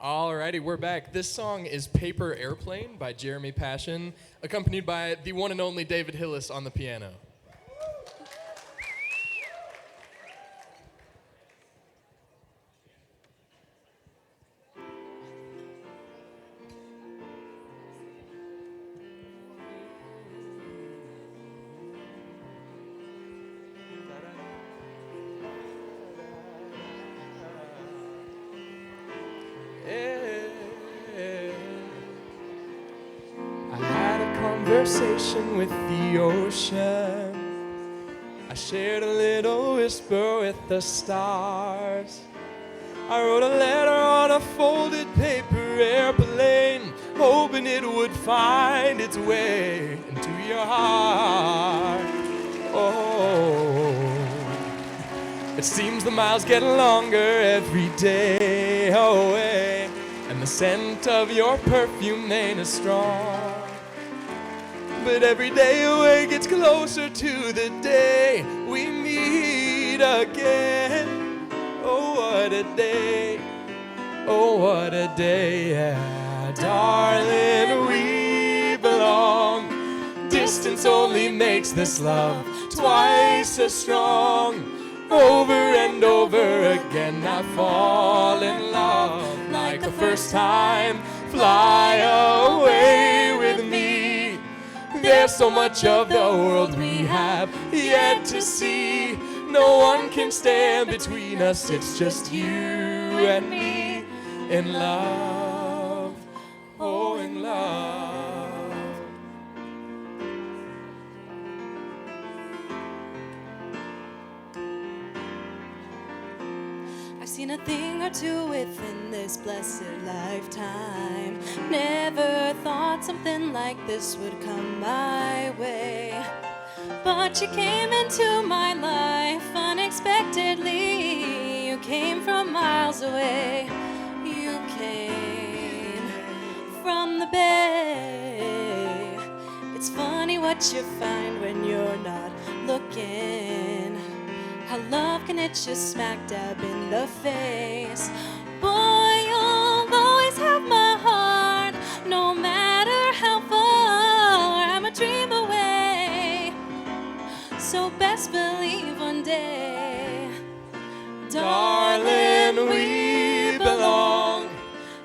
Alrighty, we're back. This song is Paper Airplane by Jeremy Passion, accompanied by the one and only David Hulse on the piano. I had a conversation with the ocean. I shared a little whisper with the stars. I wrote a letter on a folded paper airplane, hoping it would find its way into your heart. Oh, it seems the miles get longer every day away, and the scent of your perfume ain't as strong. But every day away gets closer to the day we meet again. Oh, what a day. Oh, what a day, yeah. Darling, we belong. Distance only makes this love twice as strong. Over and over again I fall in love. Like the first time, fly away with me. There's so much of the world we have yet to see. No one can stand between us, it's just you and me. In love, oh in love. I've seen a thing or two within this blessed lifetime. Never thought something like this would come my way. But you came into my life unexpectedly. You came from miles away. You came from the bay. It's funny what you find when you're not looking. How love can hit you smack dab in the face. Boy, you'll always have my heart, no matter how far. I'm a dream away, so best believe one day, Darling, we belong.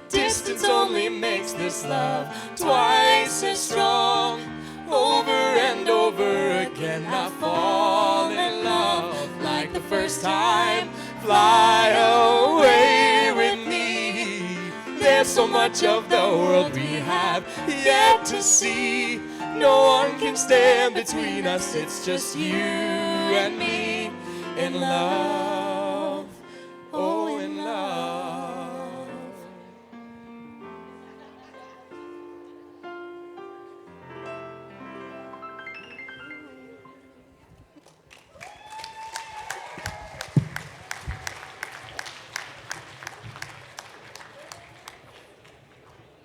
Distance only makes this love twice as strong. Over and over again I fall in love. Like the first time, fly away with me. There's so much of the world we have yet to see. No one can stand between us, it's just you and me in love.